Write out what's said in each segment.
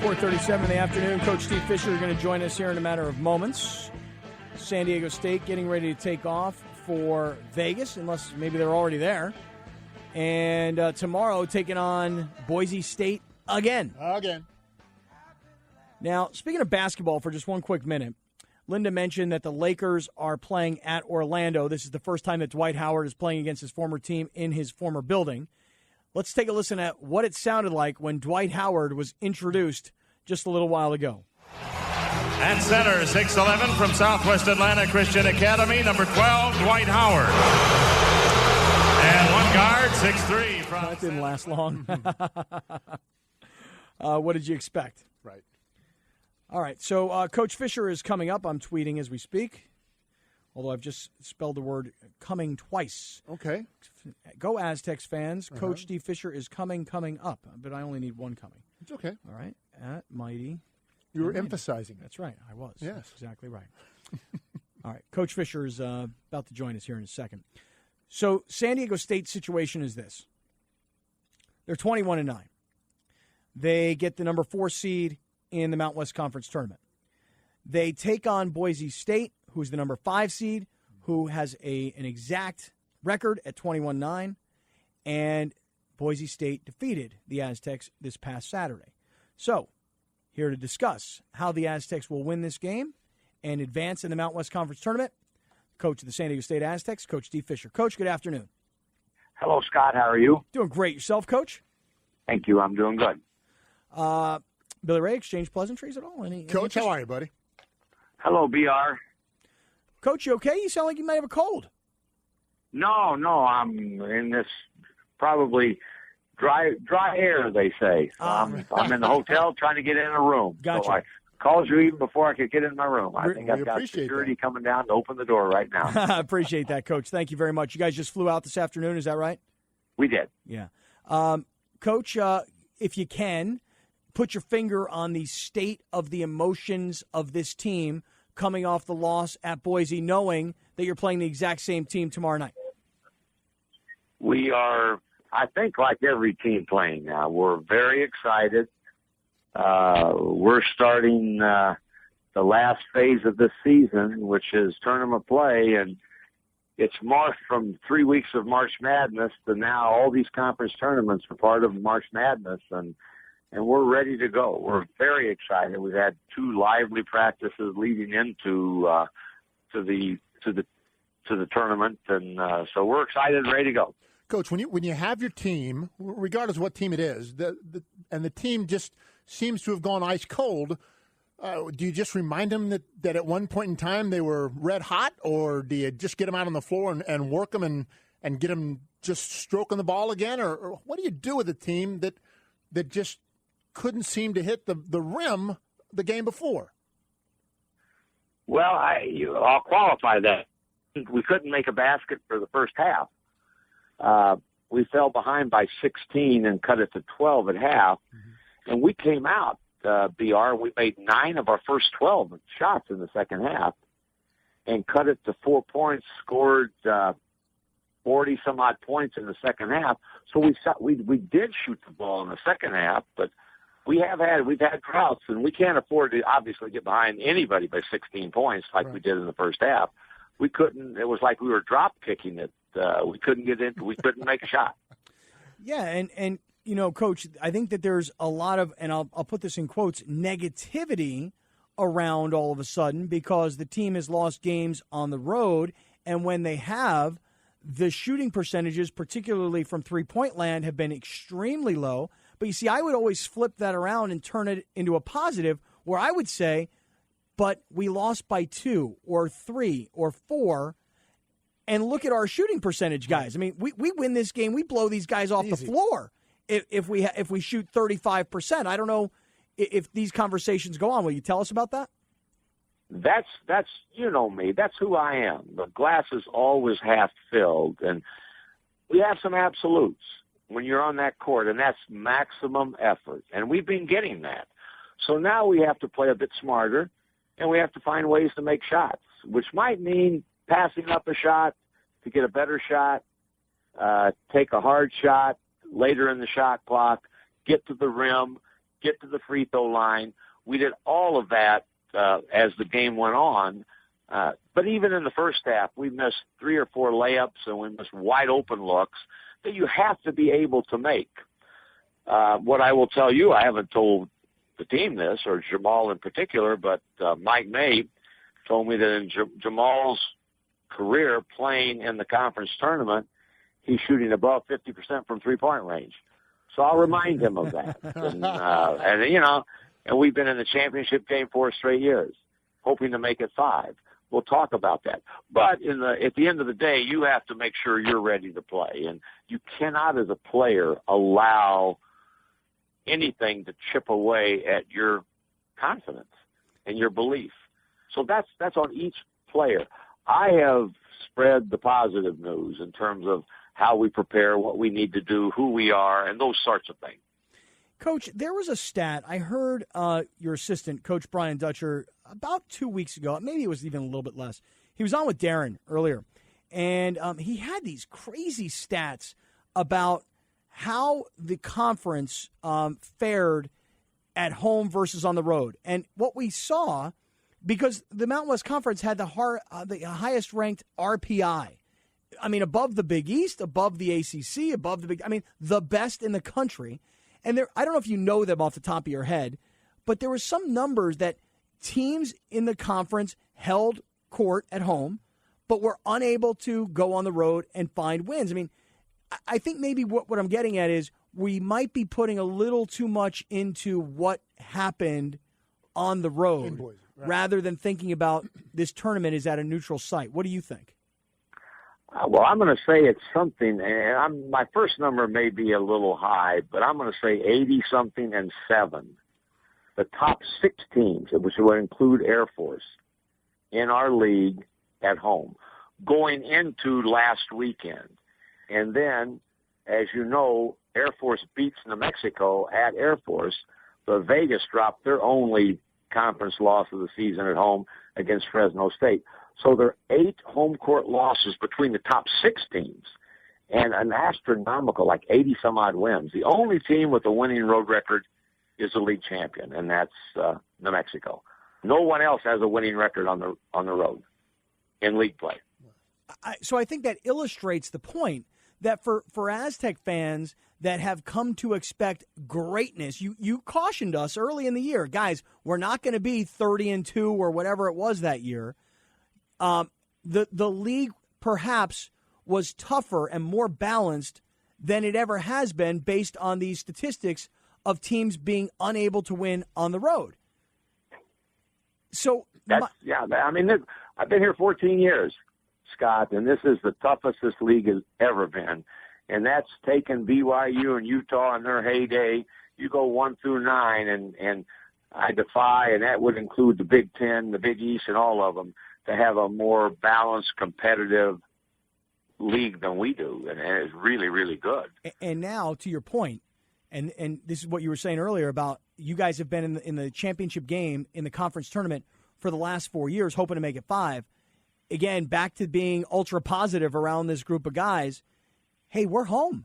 4:37 in the afternoon. Coach Steve Fisher is going to join us here in a matter of moments. San Diego State getting ready to take off for Vegas, unless maybe they're already there. And tomorrow taking on Boise State again. Now, speaking of basketball for just one quick minute, Linda mentioned that the Lakers are playing at Orlando. This is the first time that Dwight Howard is playing against his former team in his former building. Let's take a listen at what it sounded like when Dwight Howard was introduced just a little while ago. At center, 6'11" from Southwest Atlanta Christian Academy, number 12, Dwight Howard. And one guard, 6'3". From that didn't last long. What did you expect? Right. All right, so Coach Fisher is coming up. I'm tweeting as we speak, although I've just spelled the word coming twice. Okay. Go Aztecs fans. Coach Steve Fisher is coming up, but I only need one coming. It's okay. All right, at Mighty. You were emphasizing it. That's right, I was. Yes. That's exactly right. All right, Coach Fisher is about to join us here in a second. So San Diego State's situation is this. They're 21-9. They get the number 4 seed in the Mountain West Conference tournament. They take on Boise State, who's the number 5 seed, who has an exact record at 21-9, and Boise State defeated the Aztecs this past Saturday. So, here to discuss how the Aztecs will win this game and advance in the Mountain West Conference tournament, coach of the San Diego State Aztecs, Coach Steve Fisher. Coach, good afternoon. Hello, Scott. How are you? Doing great. Yourself, Coach? Thank you. I'm doing good. Billy Ray, exchange pleasantries at all? Any Coach, how are you, buddy? Hello, BR. Coach, you okay? You sound like you might have a cold. No, I'm in this probably dry air, they say. I'm in the hotel trying to get in a room. Gotcha. So I called you even before I could get in my room. I think I've got security coming down to open the door right now. I appreciate that, Coach. Thank you very much. You guys just flew out this afternoon, is that right? We did. Yeah. Coach, if you can, put your finger on the state of the emotions of this team coming off the loss at Boise, knowing that you're playing the exact same team tomorrow night. We are, I think, like every team playing now. We're very excited. We're starting the last phase of this season, which is tournament play, and it's morphed from 3 weeks of March Madness to now all these conference tournaments are part of March Madness, and we're ready to go. We're very excited. We've had 2 lively practices leading into to the tournament, and so we're excited and ready to go. Coach, when you have your team, regardless of what team it is, and the team just seems to have gone ice cold, do you just remind them that at one point in time they were red hot, or do you just get them out on the floor and work them and get them just stroking the ball again, or what do you do with a team that just couldn't seem to hit the rim the game before? Well, I'll qualify that. We couldn't make a basket for the first half. We fell behind by 16 and cut it to 12 at half. Mm-hmm. And we came out, BR, we made 9 of our first 12 shots in the second half and cut it to 4 points, scored 40-some-odd points in the second half. So we did shoot the ball in the second half, but we've had droughts, and we can't afford to obviously get behind anybody by 16 points like we did in the first half. We couldn't. It was like we were drop kicking it. We couldn't get in. We couldn't make a shot. Yeah, and you know, Coach, I think that there's a lot of, and I'll put this in quotes, negativity around all of a sudden because the team has lost games on the road, and when they have, the shooting percentages, particularly from three-point land, have been extremely low. But you see, I would always flip that around and turn it into a positive where I would say, but we lost by 2 or 3 or 4, and look at our shooting percentage, guys. I mean, we win this game. We blow these guys off the floor if we shoot 35%. I don't know if these conversations go on. Will you tell us about that? That's you know me. That's who I am. The glass is always half filled, and we have some absolutes when you're on that court, and that's maximum effort, and we've been getting that. So now we have to play a bit smarter, and we have to find ways to make shots, which might mean passing up a shot to get a better shot, take a hard shot later in the shot clock, get to the rim, get to the free throw line. We did all of that as the game went on. But even in the first half, we missed 3 or 4 layups and we missed wide open looks that you have to be able to make. What I will tell you, I haven't told the team this, or Jamal in particular, but Mike May told me that in Jamal's career playing in the conference tournament, he's shooting above 50% from three-point range. So I'll remind him of that. And we've been in the championship game 4 straight years, hoping to make it 5. We'll talk about that. But at the end of the day, you have to make sure you're ready to play. And you cannot, as a player, allow anything to chip away at your confidence and your belief. So that's on each player. I have spread the positive news in terms of how we prepare, what we need to do, who we are, and those sorts of things. Coach, there was a stat. I heard your assistant, Coach Brian Dutcher, about 2 weeks ago. Maybe it was even a little bit less. He was on with Darren earlier, and he had these crazy stats about how the conference fared at home versus on the road. And what we saw, because the Mountain West Conference had the highest-ranked RPI. I mean, above the Big East, above the ACC, the best in the country. And I don't know if you know them off the top of your head, but there were some numbers that teams in the conference held court at home, but were unable to go on the road and find wins. I mean, I think maybe what I'm getting at is we might be putting a little too much into what happened on the road rather than thinking about this tournament is at a neutral site. What do you think? Well, I'm going to say it's something, and my first number may be a little high, but I'm going to say 80-something and 7. The top 6 teams, which would include Air Force, in our league at home, going into last weekend. And then, as you know, Air Force beats New Mexico at Air Force, but Vegas dropped their only conference loss of the season at home against Fresno State. So there are 8 home court losses between the top 6 teams and an astronomical, 80-some-odd wins. The only team with a winning road record is the league champion, and that's New Mexico. No one else has a winning record on the road in league play. So I think that illustrates the point that for Aztec fans that have come to expect greatness, you cautioned us early in the year, guys, we're not going to be 30-2 or whatever it was that year. The league perhaps was tougher and more balanced than it ever has been based on these statistics of teams being unable to win on the road. So I've been here 14 years, Scott, and this is the toughest this league has ever been. And that's taken BYU and Utah in their heyday. You go 1 through 9, and I defy, and that would include the Big Ten, the Big East, and all of them, to have a more balanced, competitive league than we do, and it's really, really good. And now, to your point, and this is what you were saying earlier about you guys have been in the championship game in the conference tournament for the last 4 years, hoping to make it 5. Again, back to being ultra positive around this group of guys. Hey, we're home.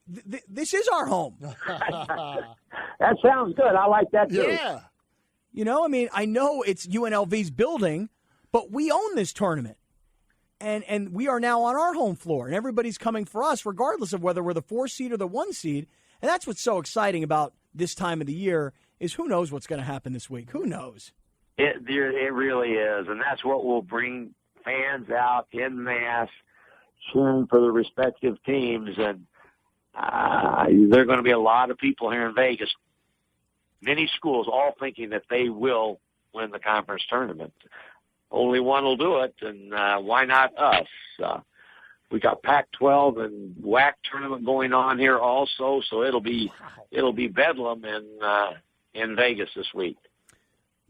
This is our home. That sounds good. I like that too. Yeah. I know it's UNLV's building, but we own this tournament. And we are now on our home floor, and everybody's coming for us, regardless of whether we're the 4 seed or the 1 seed. And that's what's so exciting about this time of the year is who knows what's going to happen this week. Who knows? It really is, and that's what will bring fans out en masse, cheering for the respective teams. And there are going to be a lot of people here in Vegas, many schools, all thinking that they will win the conference tournament. Only one will do it, and why not us? We got Pac-12 and WAC tournament going on here also, so it'll be bedlam in Vegas this week.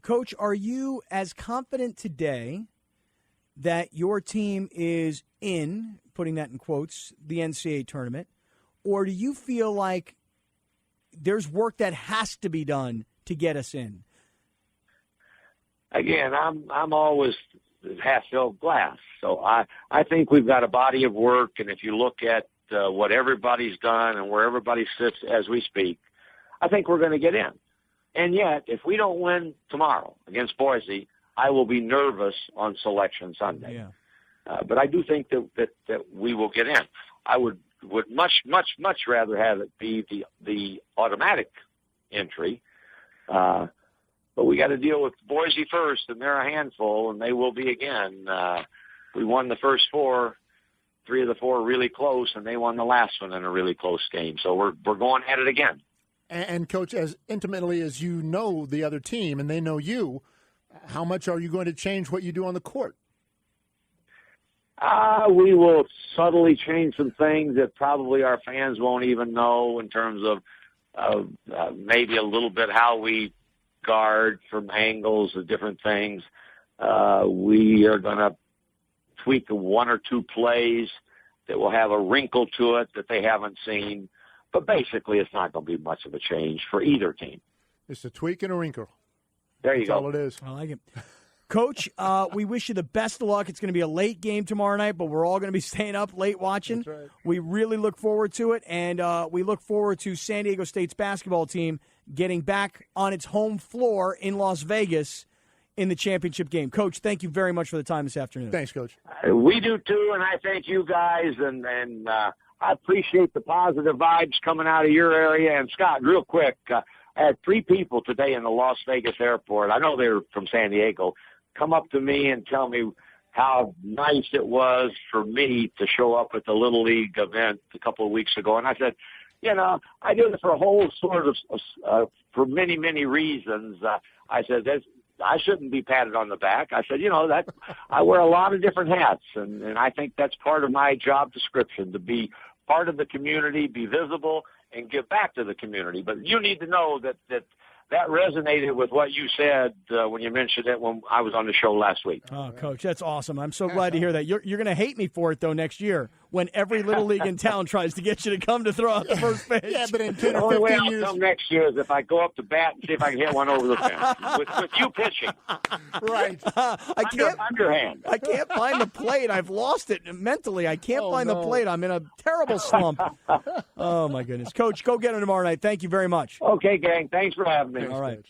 Coach, are you as confident today that your team is in, putting that in quotes, the NCAA tournament, or do you feel like there's work that has to be done to get us in? Again, I'm always half-filled glass. So I think we've got a body of work, and if you look at what everybody's done and where everybody sits as we speak, I think we're going to get in. And yet, if we don't win tomorrow against Boise, I will be nervous on Selection Sunday. Yeah. But I do think that we will get in. I would much rather have it be the automatic entry. But we got to deal with Boise first, and they're a handful, and they will be again. We won the first 4, 3 of the 4 really close, and they won the last one in a really close game. So we're going at it again. And Coach, as intimately as you know the other team and they know you, how much are you going to change what you do on the court? We will subtly change some things that probably our fans won't even know, in terms of maybe a little bit how we guard from angles and different things. We are going to tweak 1 or 2 plays that will have a wrinkle to it that they haven't seen. But basically, it's not going to be much of a change for either team. It's a tweak and a wrinkle. There you That's go. all it is. I like it. Coach, we wish you the best of luck. It's going to be a late game tomorrow night, but we're all going to be staying up late watching. That's right. We really look forward to it, and we look forward to San Diego State's basketball team getting back on its home floor in Las Vegas in the championship game. Coach, thank you very much for the time this afternoon. Thanks, Coach. We do too, and I thank you guys, and I appreciate the positive vibes coming out of your area. And Scott, real quick, I had 3 people today in the Las Vegas airport. I know they're from San Diego. Come up to me and tell me how nice it was for me to show up at the Little League event a couple of weeks ago. And I said, I did it for a whole sort of, for many, many reasons. I said, I shouldn't be patted on the back. I said, that I wear a lot of different hats, and I think that's part of my job description, to be part of the community, be visible, and give back to the community. But you need to know that resonated with what you said when you mentioned it when I was on the show last week. Oh, Coach, that's awesome. I'm so glad to hear that. You're going to hate me for it, though, next year when every Little League in town tries to get you to come to throw out the first pitch. Yeah, but in 10 The or only way 15 I'll years. come next year is if I go up to bat and see if I can hit one over the fence with you pitching. Right. Underhand. I can't find the plate. I've lost it mentally. I can't find the plate. I'm in a terrible slump. Oh, my goodness. Coach, go get him tomorrow night. Thank you very much. Okay, gang. Thanks for having me. All right.